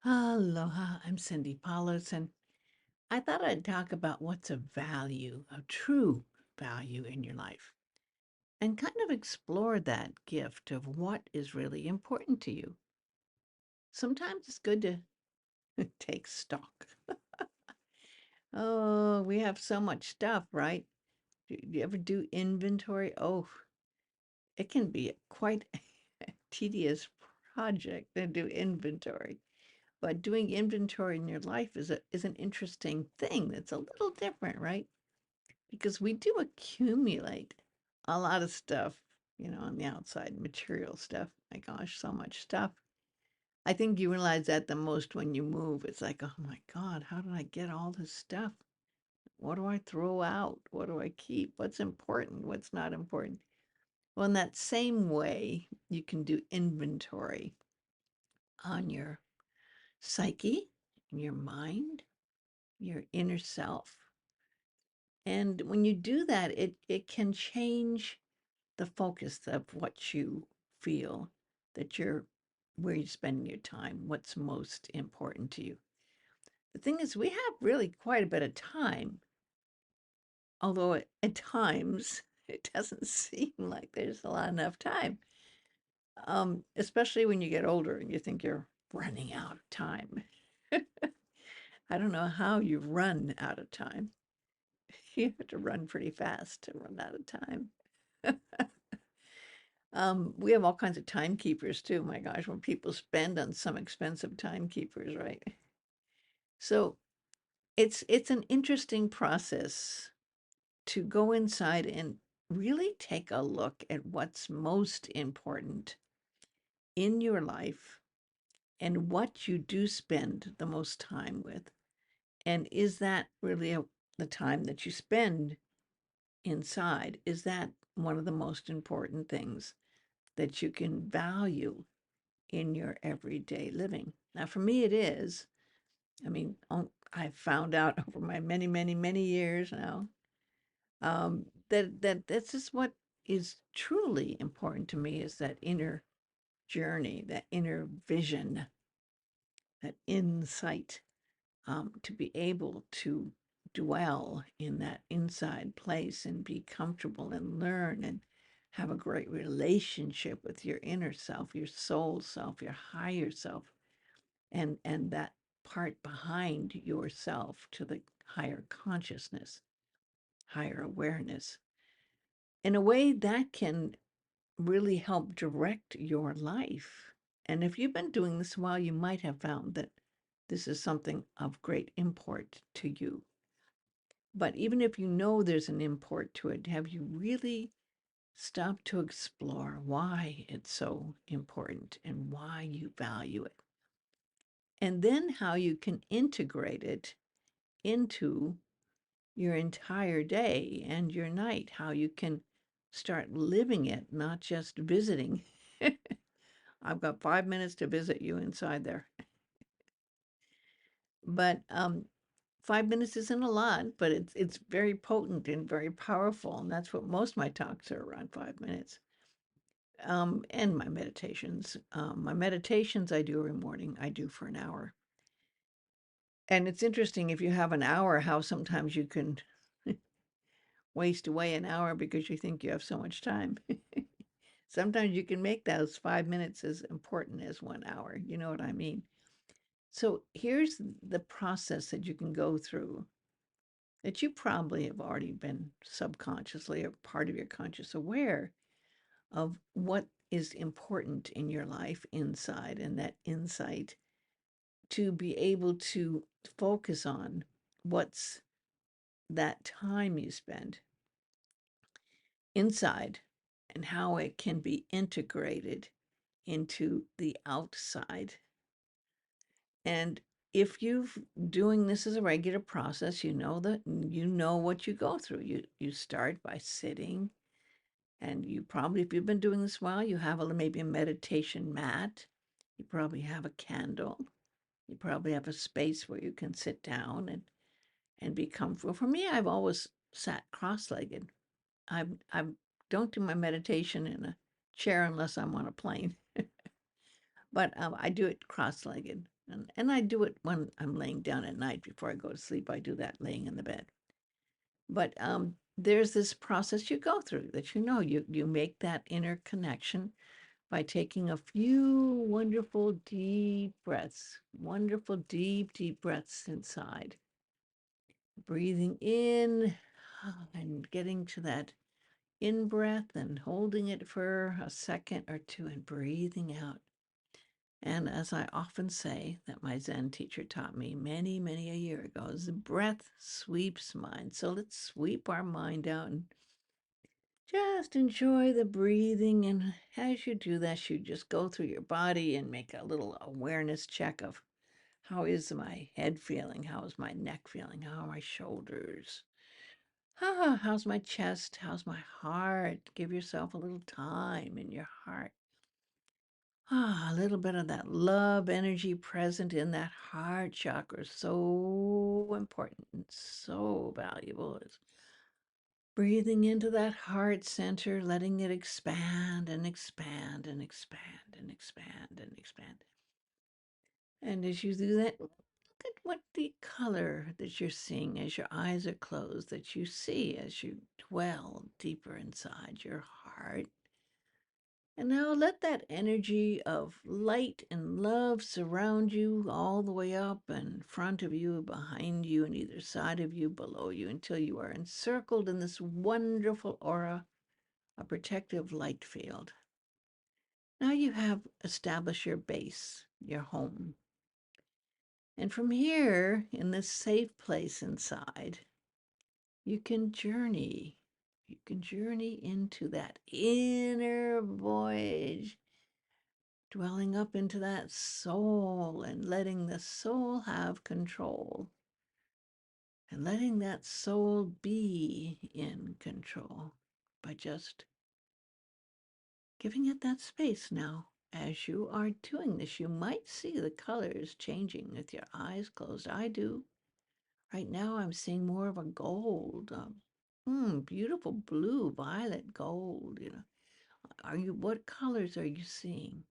Aloha, I'm Cindy Paulus, and I thought I'd talk about what's of value, a true value in your life, and kind of explore that gift of what is really important to you. Sometimes it's good to take stock. Oh, we have so much stuff, right? Do you ever do inventory? Oh, it can be quite a tedious project to do inventory. But doing inventory in your life is an interesting thing. That's a little different, right? Because we do accumulate a lot of stuff, on the outside, material stuff. My gosh, so much stuff. I think you realize that the most when you move. It's like, oh my God, how did I get all this stuff? What do I throw out? What do I keep? What's important? What's not important? Well, in that same way, you can do inventory on your psyche, your mind, your inner self. And when you do that, it can change the focus of what you feel that you're where you're spending your time, what's most important to you. The thing is, we have really quite a bit of time, although at times it doesn't seem like there's a lot enough time. Especially when you get older and you think you're running out of time. I don't know how you run out of time. You have to run pretty fast to run out of time. We have all kinds of timekeepers too. My gosh, when people spend on some expensive timekeepers, right? So it's an interesting process to go inside and really take a look at what's most important in your life and what you do spend the most time with. And is that really the time that you spend inside? Is that one of the most important things that you can value in your everyday living? Now, for me, it is. I mean, I've found out over my many, many, many years now that this is what is truly important to me is that inner journey, that inner vision, that insight, to be able to dwell in that inside place and be comfortable and learn and have a great relationship with your inner self, your soul self, your higher self, and that part behind yourself to the higher consciousness, higher awareness. In a way that can really help direct your life. And if you've been doing this a while, you might have found that this is something of great import to you. But even if you know there's an import to it, have you really stopped to explore why it's so important and why you value it? And then how you can integrate it into your entire day and your night, how you can start living it, not just visiting. I've got 5 minutes to visit you inside there. But 5 minutes isn't a lot, but it's very potent and very powerful, and that's what most of my talks are around 5 minutes. And my meditations. My meditations I do every morning. I do for an hour. And it's interesting if you have an hour, how sometimes you can waste away an hour because you think you have so much time. Sometimes you can make those 5 minutes as important as 1 hour. You know what I mean? So here's the process that you can go through that you probably have already been subconsciously or part of your conscious aware of what is important in your life inside and that insight to be able to focus on what's that time you spend inside and how it can be integrated into the outside. And if you've doing this as a regular process, you know that you know what you go through. You start by sitting, and you probably, if you've been doing this a while, you have maybe a meditation mat. You probably have a candle. You probably have a space where you can sit down and be comfortable. For me, I've always sat cross-legged. I don't do my meditation in a chair unless I'm on a plane, but I do it cross-legged. And I do it when I'm laying down at night before I go to sleep. I do that laying in the bed. But there's this process you go through that you make that inner connection by taking a few wonderful deep breaths inside, breathing in and getting to that in breath and holding it for a second or two and breathing out. And as I often say, that my Zen teacher taught me many, many a year ago, is the breath sweeps mind. So let's sweep our mind out and just enjoy the breathing. And as you do that, you just go through your body and make a little awareness check of how is my head feeling? How is my neck feeling? How are my shoulders? How's my chest? How's my heart? Give yourself a little time in your heart. A little bit of that love energy present in that heart chakra is so important and so valuable. It's breathing into that heart center, letting it expand and expand and expand and expand and expand. And as you do that, look at what the color that you're seeing as your eyes are closed, that you see as you dwell deeper inside your heart. And now let that energy of light and love surround you all the way up in front of you, behind you, and either side of you, below you, until you are encircled in this wonderful aura, a protective light field. Now you have established your base, your home. And from here, in this safe place inside, you can journey. You can journey into that inner voyage, dwelling up into that soul and letting the soul have control and letting that soul be in control by just giving it that space now. As you are doing this, you might see the colors changing with your eyes closed. I do. Right now, I'm seeing more of a gold, beautiful blue, violet, gold. What colors are you seeing?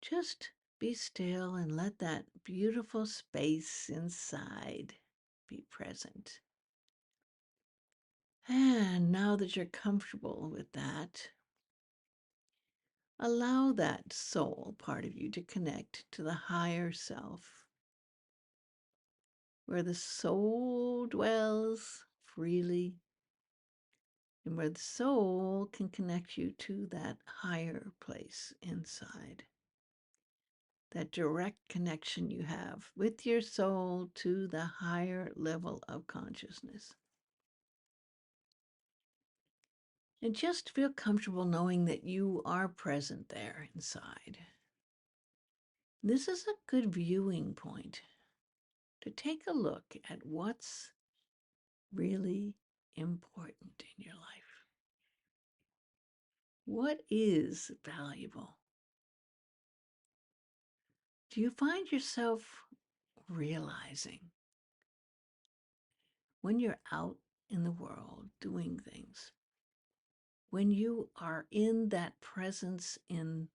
Just be still and let that beautiful space inside be present. And now that you're comfortable with that, allow that soul part of you to connect to the higher self, where the soul dwells freely and where the soul can connect you to that higher place inside. That direct connection you have with your soul to the higher level of consciousness. And just feel comfortable knowing that you are present there inside. This is a good viewing point to take a look at what's really important in your life. What is valuable? Do you find yourself realizing when you're out in the world doing things, when you are in that presence inside,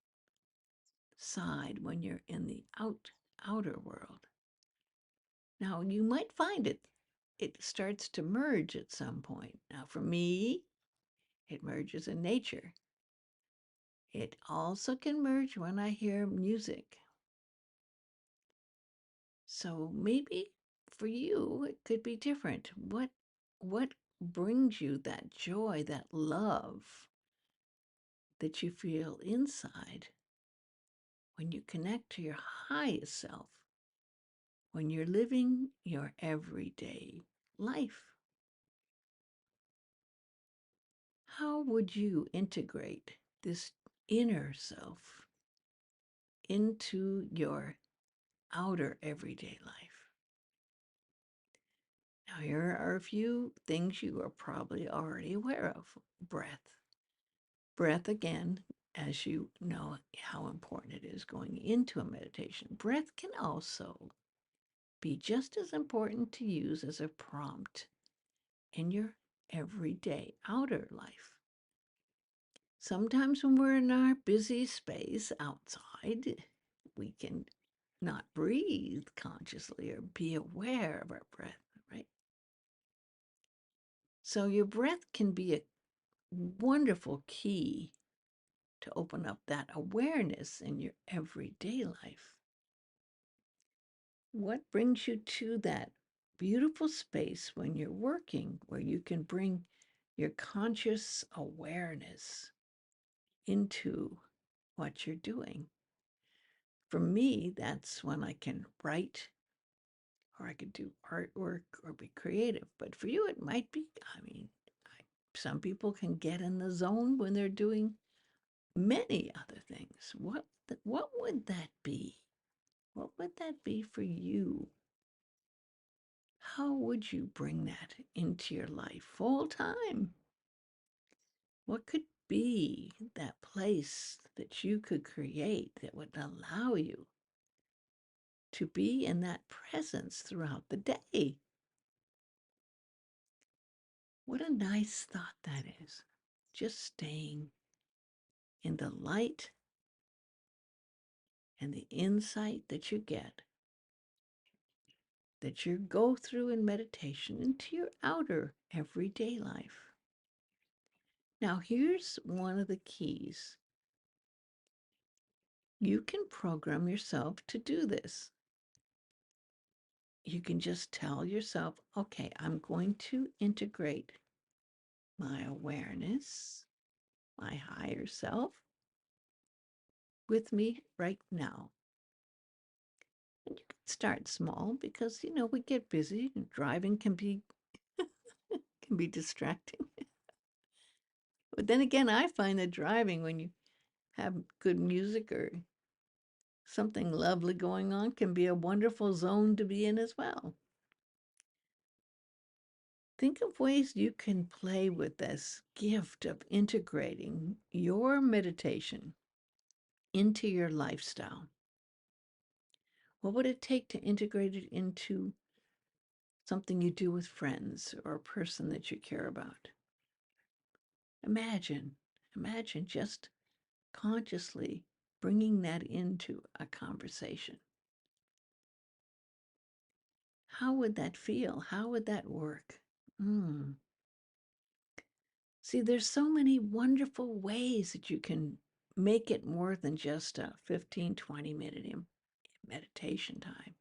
when you're in the outer world? Now, you might find it starts to merge at some point. Now, for me, it merges in nature. It also can merge when I hear music. So maybe for you, it could be different. What brings you that joy, that love that you feel inside when you connect to your highest self, when you're living your everyday life? How would you integrate this inner self into your outer everyday life? Now, here are a few things you are probably already aware of. Breath. Breath, again, as you know how important it is going into a meditation. Breath can also be just as important to use as a prompt in your everyday outer life. Sometimes when we're in our busy space outside, we can not breathe consciously or be aware of our breath, right? So your breath can be a wonderful key to open up that awareness in your everyday life. What brings you to that beautiful space when you're working where you can bring your conscious awareness into what you're doing? For me, that's when I can write or I could do artwork or be creative. But for you, it might be, some people can get in the zone when they're doing many other things. What would that be? What would that be for you? How would you bring that into your life full time? What could be that place that you could create that would allow you to be in that presence throughout the day? What a nice thought that is. Just staying in the light and the insight that you get, that you go through in meditation into your outer everyday life. Now, here's one of the keys. You can program yourself to do this. You can just tell yourself, okay, I'm going to integrate my awareness, my higher self, with me right now. And you can start small because, we get busy and driving can be distracting. But then again, I find that driving, when you have good music or something lovely going on, can be a wonderful zone to be in as well. Think of ways you can play with this gift of integrating your meditation into your lifestyle. What would it take to integrate it into something you do with friends or a person that you care about? Imagine just consciously bringing that into a conversation. How would that feel? How would that work? See, there's so many wonderful ways that you can make it more than just a 15, 20-minute meditation time.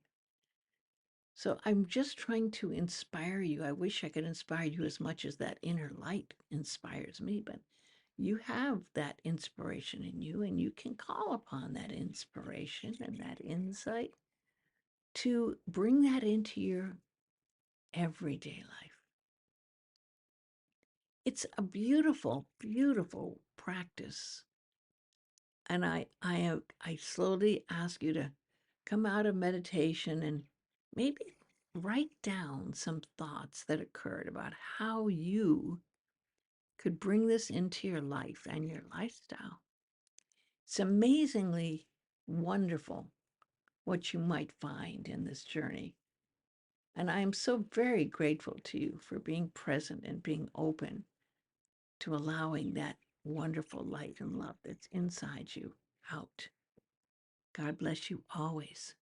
So I'm just trying to inspire you. I wish I could inspire you as much as that inner light inspires me, but you have that inspiration in you, and you can call upon that inspiration and that insight to bring that into your everyday life. It's a beautiful, beautiful practice. And I slowly ask you to come out of meditation and maybe write down some thoughts that occurred about how you could bring this into your life and your lifestyle. It's amazingly wonderful what you might find in this journey. And I am so very grateful to you for being present and being open to allowing that wonderful light and love that's inside you out. God bless you always.